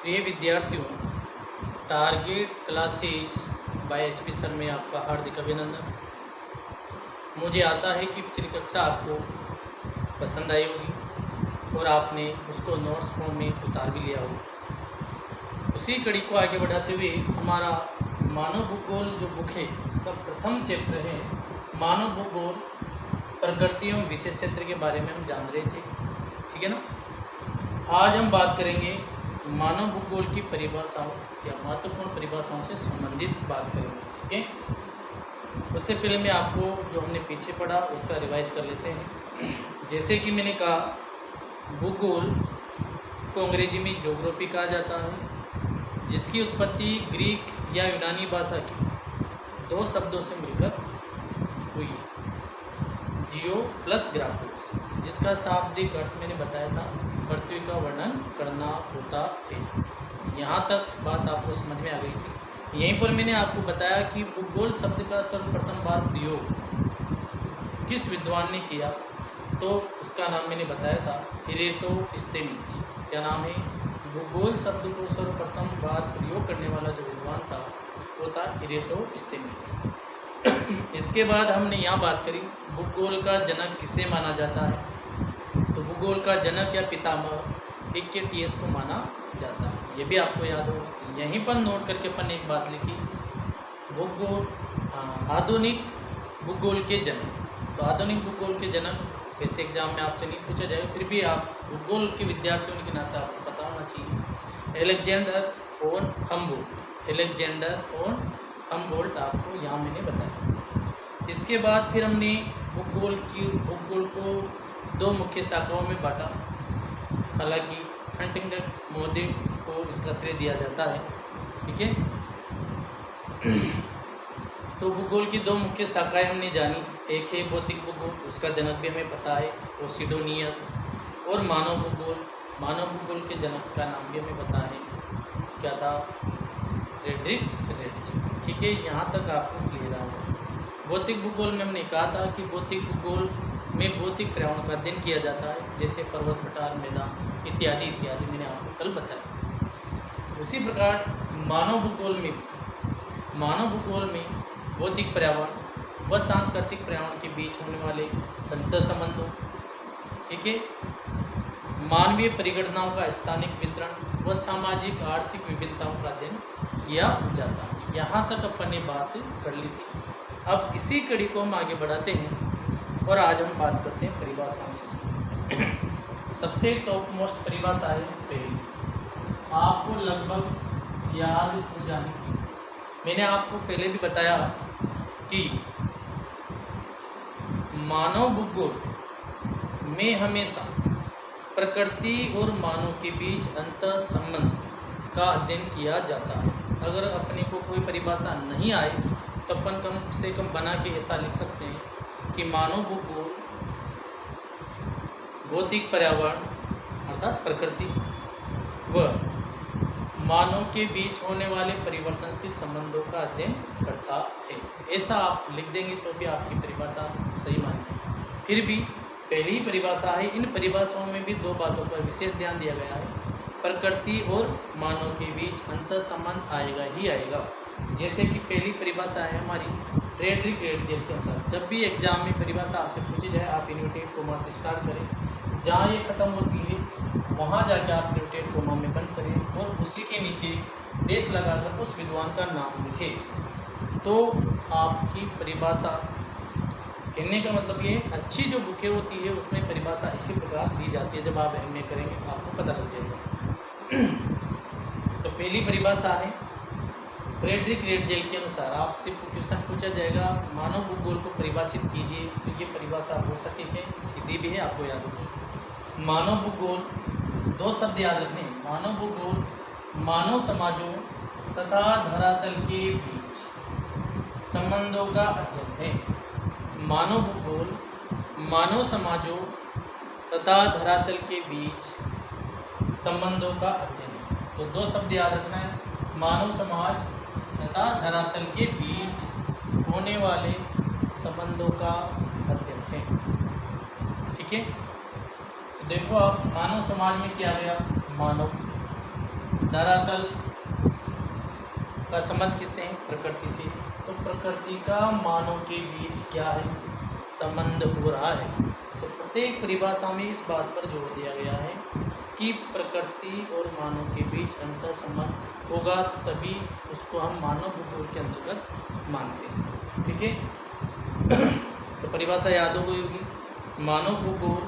प्रिय विद्यार्थियों, target classes bye HP sir में आपका हार्दिक अभिनंदन। मुझे आशा है कि पिछली कक्षा आपको पसंद आई होगी और आपने उसको नोट्स फॉर्म में उतार भी लिया होगा। उसी कड़ी को आगे बढ़ाते हुए हमारा मानव भूगोल जो बुक है उसका प्रथम चैप्टर है मानव भूगोल प्रकृति एवं विशेष क्षेत्र के बारे में हम जान रहे थे। ठीक है ना। आज हम बात करेंगे मानव भूगोल की परिभाषाओं या महत्वपूर्ण परिभाषाओं से संबंधित बात करेंगे। ठीक है। उससे पहले मैं आपको जो हमने पीछे पढ़ा उसका रिवाइज कर लेते हैं। जैसे कि मैंने कहा, भूगोल को अंग्रेजी में ज्योग्राफी कहा जाता है, जिसकी उत्पत्ति ग्रीक या यूनानी भाषा की दो शब्दों से मिलकर हुई, जियो प्लस ग्राफोस, जिसका शाब्दिक अर्थ मैंने बताया था पृथ्वी का वर्णन करना होता है। यहाँ तक बात आपको समझ में आ गई थी। यहीं पर मैंने आपको बताया कि भूगोल शब्द का सर्वप्रथम बार प्रयोग किस विद्वान ने किया, तो उसका नाम मैंने बताया था इरेटोस्थेनीज। क्या नाम है? भूगोल शब्द को सर्वप्रथम बार प्रयोग करने वाला जो विद्वान था वो था इरेटोस्थेनीज। इसके बाद हमने यहाँ बात करी भूगोल का जनक किसे माना जाता है। तो भूगोल का जनक या पितामह हिक्केटियस को माना जाता है। ये भी आपको याद हो। यहीं पर नोट करके अपन एक बात लिखी, भूगोल आधुनिक भूगोल के जनक। तो आधुनिक भूगोल के जनक वैसे एग्जाम में आपसे नहीं पूछा जाएगा, फिर भी आप भूगोल के विद्यार्थियों के नाते आपको पता होना चाहिए। Alexander on Humboldt, Alexander on Humboldt आपको यहाँ मैंने बताया। इसके बाद फिर हमने भूगोल को दो मुख्य शाखाओं में बांटा। हालांकि हंटिंगटन महोदय को इसका श्रेय दिया जाता है। ठीक है। तो भूगोल की दो मुख्य शाखाएं हमने जानी। एक है भौतिक भूगोल, उसका जनक भी हमें पता है पोसिडोनियस, और मानव भूगोल। मानव भूगोल के जनक का नाम भी हमें पता है, क्या था? फ्रेडरिक रेटजे। ठीक है, यहाँ तक आपको क्लियर होगा। भौतिक भूगोल में हमने कहा था कि भौतिक भूगोल में भौतिक पर्यावरण का अध्ययन किया जाता है, जैसे पर्वत, पठार, मैदान इत्यादि इत्यादि मैंने आपको कल बताया। उसी प्रकार मानव भूगोल में भौतिक पर्यावरण व सांस्कृतिक पर्यावरण के बीच होने वाले अंतर संबंधों, ठीक है, मानवीय परिगणनाओं का स्थानिक वितरण व सामाजिक आर्थिक विभिन्नताओं का अध्ययन किया जाता है। यहाँ तक अपन ने बात कर ली थी। अब इसी कड़ी को हम आगे बढ़ाते हैं और आज हम बात करते हैं परिभाषाओं से। सबसे टॉप मोस्ट परिभाषा है पहली, आपको लगभग याद हो जानी चाहिए। मैंने आपको पहले भी बताया कि मानव भूगोल में हमेशा प्रकृति और मानव के बीच अंतर संबंध का अध्ययन किया जाता है। अगर अपने को कोई परिभाषा नहीं आए तो अपन कम से कम बना के ऐसा लिख सकते हैं कि मानव भूगोल भौतिक पर्यावरण अर्थात प्रकृति व मानव के बीच होने वाले परिवर्तनशील संबंधों का अध्ययन करता है। ऐसा आप लिख देंगे तो भी आपकी परिभाषा सही मानेगी। फिर भी पहली ही परिभाषा है। इन परिभाषाओं में भी दो बातों पर विशेष ध्यान दिया गया है, प्रकृति और मानव के बीच अंतर संबंध आएगा ही आएगा। जैसे कि पहली परिभाषा है हमारी फ्रेडरिक रेटजे के अनुसार। जब भी एग्जाम में परिभाषा आपसे पूछी जाए आप इन्वर्टेड कोमा से स्टार्ट करें, जहाँ ये ख़त्म होती है वहाँ जाके आप इन्वर्टेड कोमा में बंद करें और उसी के नीचे डैश लगाकर उस विद्वान का नाम लिखें। तो आपकी परिभाषा कहने का मतलब ये अच्छी जो बुकें होती है उसमें परिभाषा इसी प्रकार दी जाती है। जब आप एमए करेंगे आपको पता लग जाएगा। तो पहली परिभाषा है फ्रेडरिक रेटजे के अनुसार। आपसे क्वेश्चन पूछा जाएगा मानव भूगोल को परिभाषित कीजिए, तो ये परिभाषा हो सके है, सीधी भी है, आपको याद होगी। मानव भूगोल, दो शब्द याद रखने, मानव भूगोल मानव समाजों तथा धरातल के बीच संबंधों का अध्ययन है। मानव भूगोल मानव समाजों तथा धरातल के बीच संबंधों का अध्ययन है। तो दो शब्द याद रखना है, मानव समाज तथा धरातल के बीच होने वाले संबंधों का अध्ययन है। ठीक है। तो देखो आप मानव समाज में क्या गया, मानव धरातल का संबंध किससे है? प्रकृति से। तो प्रकृति का मानव के बीच क्या है? संबंध हो रहा है। तो प्रत्येक परिभाषा में इस बात पर जोर दिया गया है कि प्रकृति और मानव के बीच अंतर संबंध होगा, तभी उसको हम मानव भूगोल के अंतर्गत मानते हैं। ठीक है। तो परिभाषा याद हो गई होगी। मानव भूगोल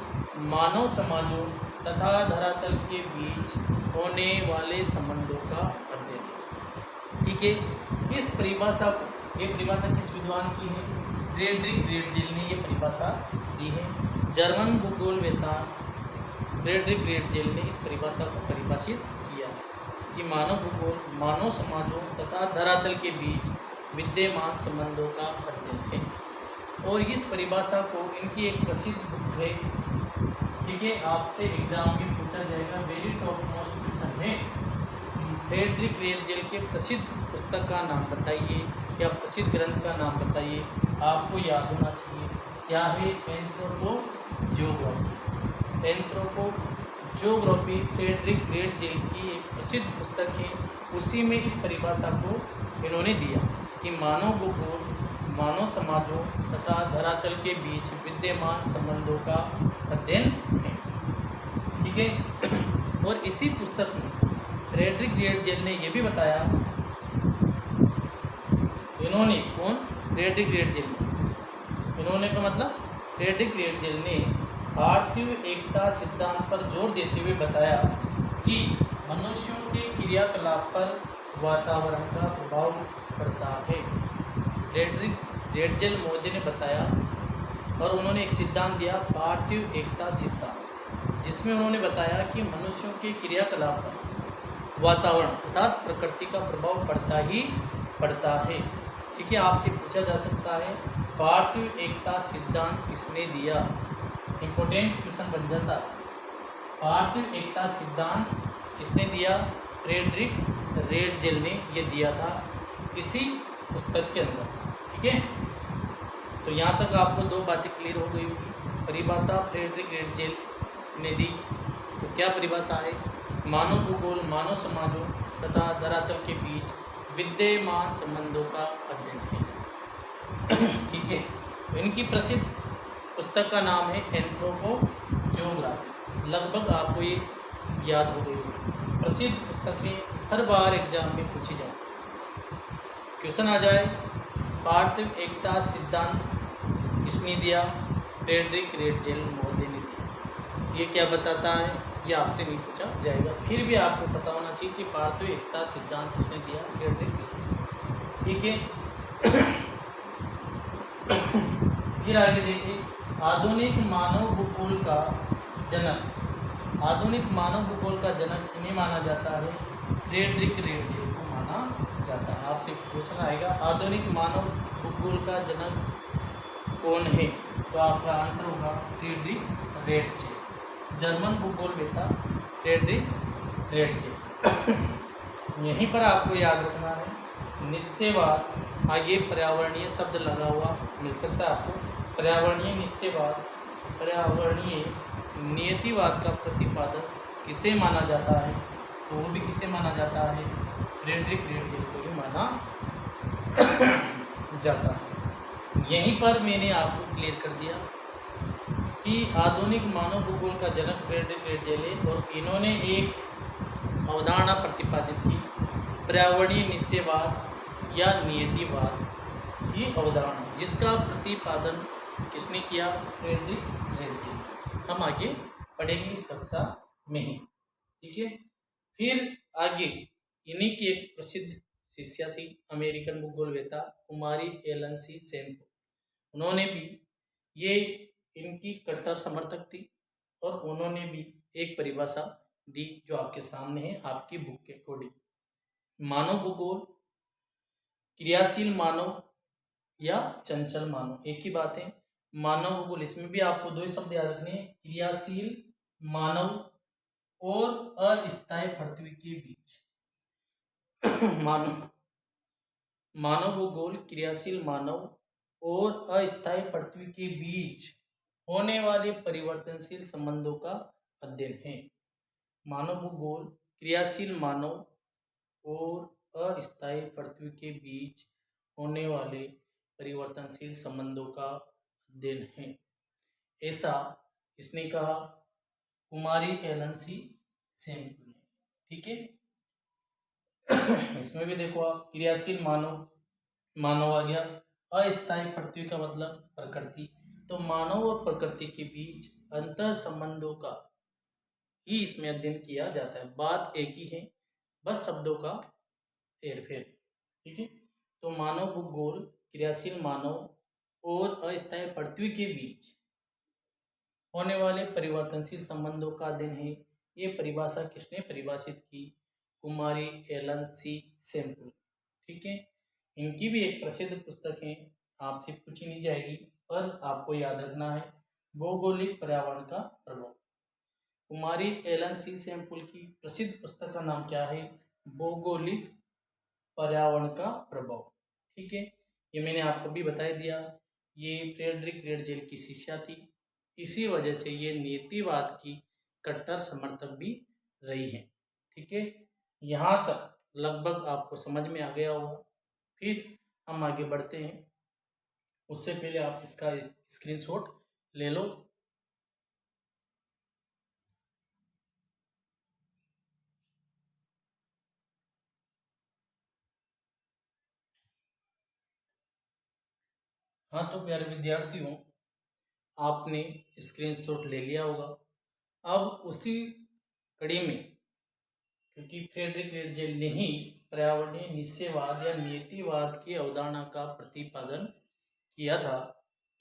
मानव समाजों तथा धरातल के बीच होने वाले संबंधों का अध्ययन है। ठीक है। इस परिभाषा को, ये परिभाषा किस विद्वान की है? फ्रेडरिक रेटजेल ने ये परिभाषा दी है। जर्मन भूगोलवेत्ता फ्रेडरिक रेटजेल ने इस परिभाषा को परिभाषित किया कि मानव भूगोल मानव समाजों तथा धरातल के बीच विद्यमान संबंधों का अध्ययन है। और इस परिभाषा को इनकी एक प्रसिद्ध बुक है। ठीक है, आपसे एग्जाम में पूछा जाएगा, वेरी टॉप मोस्ट क्वेश्चन है। फ्रेडरिक रेटजेल के प्रसिद्ध पुस्तक का नाम बताइए या प्रसिद्ध ग्रंथ का नाम बताइए, आपको याद होना चाहिए। क्या है? एंथ्रोपोजियोग्राफी। एंथ्रोपोजियोग्राफी फ्रेडरिक रेटजेल की एक प्रसिद्ध पुस्तक है। उसी में इस परिभाषा को इन्होंने दिया कि मानव भूगोल मानव समाजों तथा धरातल के बीच विद्यमान संबंधों का अध्ययन है। ठीक है। और इसी पुस्तक में फ्रेडरिक रेटजेल ने यह भी बताया, इन्होंने, कौन? फ्रेडरिक रेटजेल ने, इन्होंने का मतलब फ्रेडरिक रेटजेल ने भारतीय एकता सिद्धांत पर जोर देते हुए बताया कि मनुष्यों के क्रियाकलाप पर वातावरण का प्रभाव पड़ता है। फ्रेडरिक रेटजेल महोदय ने बताया और उन्होंने एक सिद्धांत दिया, भारतीय एकता सिद्धांत, जिसमें उन्होंने बताया कि मनुष्यों के क्रियाकलाप पर वातावरण अर्थात प्रकृति का प्रभाव पड़ता ही पड़ता है। ठीक है, आपसे पूछा जा सकता है भारतीय एकता सिद्धांत किसने दिया? इंपॉर्टेंट क्वेश्चन बन जाता। भारतीय एकता सिद्धांत किसने दिया? फ्रेडरिक रेटजेल ने यह दिया था इसी पुस्तक के अंदर। ठीक है, तो यहाँ तक आपको दो बातें क्लियर हो गई होगी। परिभाषा फ्रेडरिक रेटजेल ने दी, तो क्या परिभाषा है? मानव भूगोल मानव समाजों तथा धरातल के बीच विद्यमान संबंधों का अध्ययन है। ठीक है, तो इनकी प्रसिद्ध पुस्तक का नाम है एंथ्रोपोजियोग्राफी। लगभग आपको ये याद हो गई होगी। प्रसिद्ध पुस्तक है, हर बार एग्जाम में पूछी जाए। क्वेश्चन आ जाए, भारतीय एकता सिद्धांत किसने दिया? फ्रेडरिक रेटजेल महोदय ने दिया। ये क्या बताता है? ये आपसे नहीं पूछा जाएगा, फिर भी आपको पता होना चाहिए कि भारतीय एकता सिद्धांत किसने दिया? Friedrich Ratzel. ठीक है। फिर आगे देखिए, आधुनिक मानव भूगोल का जनक, आधुनिक मानव भूगोल का जनक किन्हें माना जाता है? फ्रेडरिक रेटजेल को माना जाता है। आपसे क्वेश्चन आएगा, आधुनिक मानव भूगोल का जनक कौन है? तो आपका आंसर होगा फ्रेडरिक रेटजेल, जर्मन भूगोलवेत्ता फ्रेडरिक रेटजेल। यहीं पर आपको याद रखना है निश्चयवाद, आगे पर्यावरणीय शब्द लगा हुआ मिल सकता है आपको। पर्यावरणीय निश्चयवाद, पर्यावरणीय नियतिवाद का प्रतिपादन किसे माना जाता है? तो वो भी किसे माना जाता है? फ्रेडरिक रेटजेल को भी माना जाता है। यहीं पर मैंने आपको क्लियर कर दिया कि आधुनिक मानव भूगोल का जनक फ्रेडरिक रेटजेल है और इन्होंने एक अवधारणा प्रतिपादित की, पर्यावरणीय निश्चयवाद या नियतिवाद की अवधारणा, जिसका प्रतिपादन किसने किया? Friedrich Ratzel. हम आगे पढ़ेंगे इस कक्षा में ही। ठीक है, फिर आगे इन्हीं की एक प्रसिद्ध शिष्या थी, अमेरिकन भूगोलवेत्ता कुमारी एलन सी सेम्पो। उन्होंने भी, ये इनकी कट्टर समर्थक थी और उन्होंने भी एक परिभाषा दी जो आपके सामने है आपकी बुक के अकॉर्डिंग। मानव भूगोल क्रियाशील मानव या चंचल मानव, एक ही बात है। मानव भूगोल, इसमें भी आपको दो ही शब्द याद रखने हैं, क्रियाशील मानव और अस्थायी पृथ्वी के बीच। मानव भूगोल क्रियाशील मानव और अस्थायी पृथ्वी के बीच होने वाले परिवर्तनशील संबंधों का अध्ययन है। मानव भूगोल क्रियाशील मानव और अस्थायी पृथ्वी के बीच होने वाले परिवर्तनशील संबंधों का अध्ययन है, ऐसा इसने कहा कुमारी एलन सी सैमुअल ने। ठीक है, इसमें भी देखो आप, क्रियाशील मानव, मानव आ गया, अस्थायी पृथ्वी का मतलब प्रकृति, तो मानव और प्रकृति के बीच अंतर संबंधों का ही इसमें अध्ययन किया जाता है। बात एक ही है, बस शब्दों का हेरफेर। ठीक है, तो मानव भूगोल क्रियाशील मानव और अस्थायी पृथ्वी के बीच होने वाले परिवर्तनशील संबंधों का अध्ययन है। ये परिभाषा किसने परिभाषित की? कुमारी एलन सी सैमुअल। ठीक है, इनकी भी एक प्रसिद्ध पुस्तक है, आपसे पूछी नहीं जाएगी पर आपको याद रखना है, भौगोलिक पर्यावरण का प्रभाव। कुमारी एलन सी सैमुअल की प्रसिद्ध पुस्तक का नाम क्या है? भौगोलिक पर्यावरण का प्रभाव। ठीक है, ये मैंने आपको भी बता दिया, ये फ्रेडरिक रेडजेल की शिष्या थी, इसी वजह से ये नीतिवाद की कट्टर समर्थक भी रही है। ठीक है, यहाँ तक लगभग आपको समझ में आ गया होगा। फिर हम आगे बढ़ते हैं, उससे पहले आप इसका स्क्रीनशॉट ले लो। हाँ, तो प्यारे विद्यार्थियों, आपने स्क्रीनशॉट ले लिया होगा। अब उसी कड़ी में, क्योंकि फ्रेडरिक रेडजेल ने ही पर्यावरणीय निश्चयवाद या नियतिवाद की अवधारणा का प्रतिपादन किया था,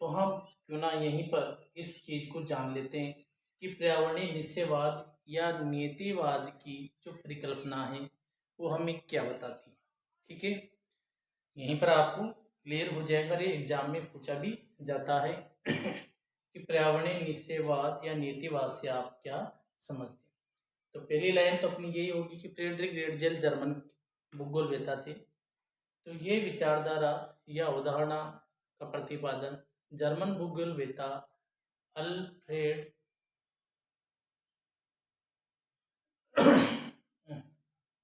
तो हम क्यों ना यहीं पर इस चीज को जान लेते हैं कि पर्यावरणीय निश्चयवाद या नियतिवाद की जो परिकल्पना है वो हमें क्या बताती है। ठीक है, यहीं पर आपको क्लियर हो जाएगा, ये एग्जाम में पूछा भी जाता है कि पर्यावरणीय निश्चयवाद या नीतिवाद से आप क्या समझते हैं। तो पहली लाइन तो अपनी यही होगी कि फ्रेडरिक रेडजेल जर्मन भूगोलवेत्ता थे, तो ये विचारधारा या अवधारणा का प्रतिपादन जर्मन भूगोलवेत्ता अल्फ्रेड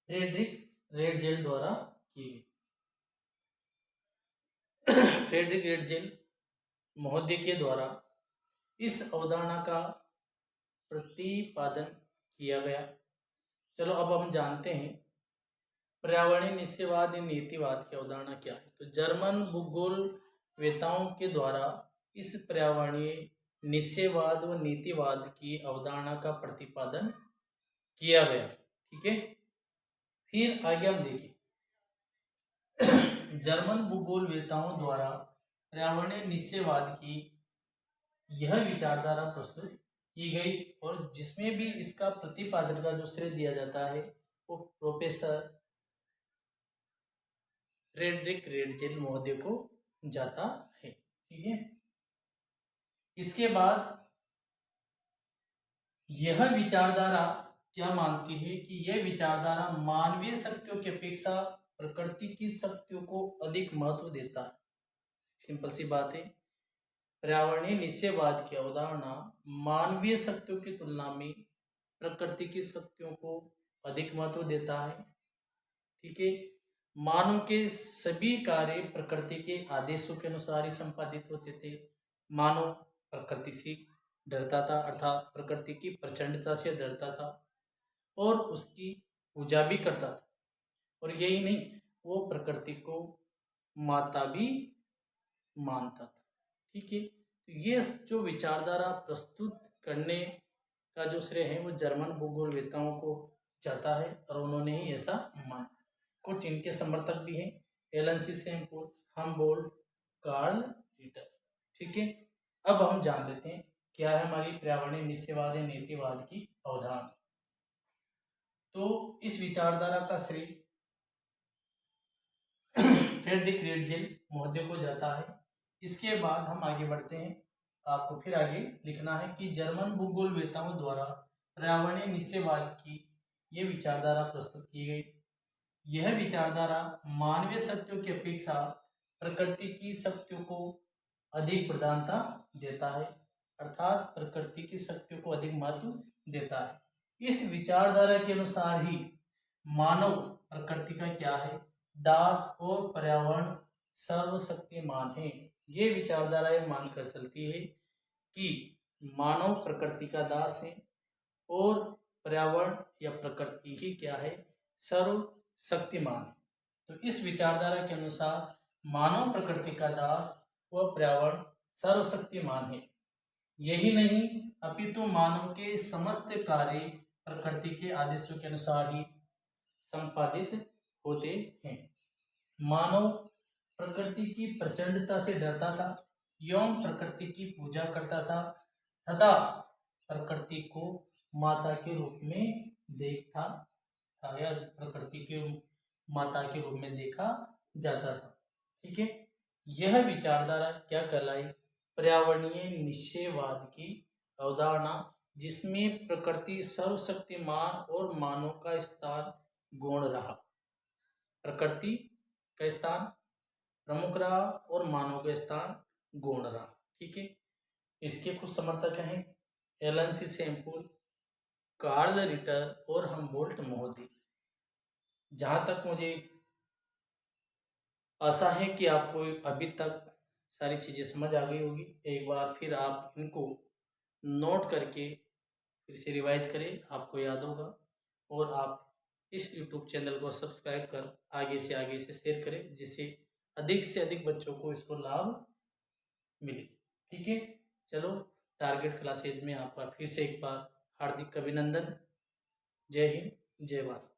फ्रेडरिक रेडजेल द्वारा किए गए। फ्रेडरिक रेडजेल महोदय के द्वारा इस अवधारणा का प्रतिपादन किया गया। चलो अब हम जानते हैं पर्यावरणीय निश्चयवाद या नीतिवाद की अवधारणा क्या है। तो जर्मन भूगोलवेत्ताओं के द्वारा इस पर्यावरणीय निश्चयवाद व नीतिवाद की अवधारणा का प्रतिपादन किया गया। ठीक है, फिर आगे हम देखें, जर्मन भूगोलवेत्ताओं द्वारा पर्यावरणीय निश्चयवाद की यह विचारधारा प्रस्तुत की गई और जिसमें भी इसका प्रतिपादन का जो श्रेय दिया जाता है वो प्रोफेसर फ्रेडरिक रेडजेल महोदय को जाता है। ठीक है, इसके बाद यह विचारधारा क्या मानती है कि यह विचारधारा मानवीय शक्तियों की अपेक्षा प्रकृति की शक्तियों को अधिक महत्व देता है। सिंपल सी बात है, पर्यावरणीय निश्चयवाद की अवधारणा मानवीय शक्तियों की तुलना में प्रकृति की शक्तियों को अधिक महत्व देता है। ठीक है, मानव के सभी कार्य प्रकृति के आदेशों के अनुसार ही संपादित होते थे। मानव प्रकृति से डरता था, अर्थात प्रकृति की प्रचंडता से डरता था और उसकी पूजा भी करता था, और यही नहीं, वो प्रकृति को माता भी मानता था। ठीक है, तो ये जो विचारधारा प्रस्तुत करने का जो श्रेय है वो जर्मन भूगोलवेत्ताओं को जाता है और उन्होंने ही ऐसा माना। कुछ इनके समर्थक भी हैं, एलन सी सैमुअल, हमबोल्ट, कार्ल रिटर। ठीक है, अब हम जान लेते हैं क्या है हमारी पर्यावरणीय निश्चयवाद या नीतिवाद की अवधारणा। तो इस विचारधारा का श्रेय फ्रेडरिक रेडजेल महोदय को जाता है। इसके बाद हम आगे बढ़ते हैं, आपको फिर आगे लिखना है कि जर्मन भूगोलवेत्ताओं द्वारा पर्यावरणीय निश्चयवाद की ये विचारधारा प्रस्तुत की गई। यह विचारधारा मानवीय शक्तियों की अपेक्षा प्रकृति की शक्तियों को अधिक प्रधानता देता है, अर्थात प्रकृति की शक्तियों को अधिक महत्व देता है। इस विचारधारा के अनुसार ही मानव प्रकृति का क्या है, दास और पर्यावरण सर्वशक्तिमान है। ये विचारधाराएं मानकर चलती है कि मानव प्रकृति का दास है और पर्यावरण या प्रकृति ही क्या है, सर्वशक्तिमान है। तो इस विचारधारा के अनुसार मानव प्रकृति का दास व पर्यावरण सर्वशक्तिमान है। यही नहीं अपितु मानव के समस्त कार्य प्रकृति के आदेशों के अनुसार ही संपादित होते हैं। मानव प्रकृति की प्रचंडता से डरता था एवं प्रकृति की पूजा करता था तथा प्रकृति को माता के रूप में देखता था या प्रकृति के माता के रूप में देखा जाता था। ठीक है, यह विचारधारा क्या कहलाई, पर्यावरणीय निश्चयवाद की अवधारणा, जिसमें प्रकृति सर्वशक्तिमान और मानव का स्थान गौण रहा। प्रकृति का स्थान प्रमुख रहा और मानव का स्थान गौण रहा। ठीक है, इसके कुछ समर्थक हैं एलन सी सैम्पुल, कार्ल रिटर और हमबोल्ट महोदय। जहाँ तक मुझे आशा है कि आपको अभी तक सारी चीज़ें समझ आ गई होगी। एक बार फिर आप इनको नोट करके फिर से रिवाइज करें, आपको याद होगा। और आप इस YouTube चैनल को सब्सक्राइब कर आगे से शेयर करें, जिससे अधिक से अधिक बच्चों को इसको लाभ मिले। ठीक है, चलो टारगेट क्लासेज में आपका फिर से एक बार हार्दिक अभिनंदन। जय हिंद, जय भारत।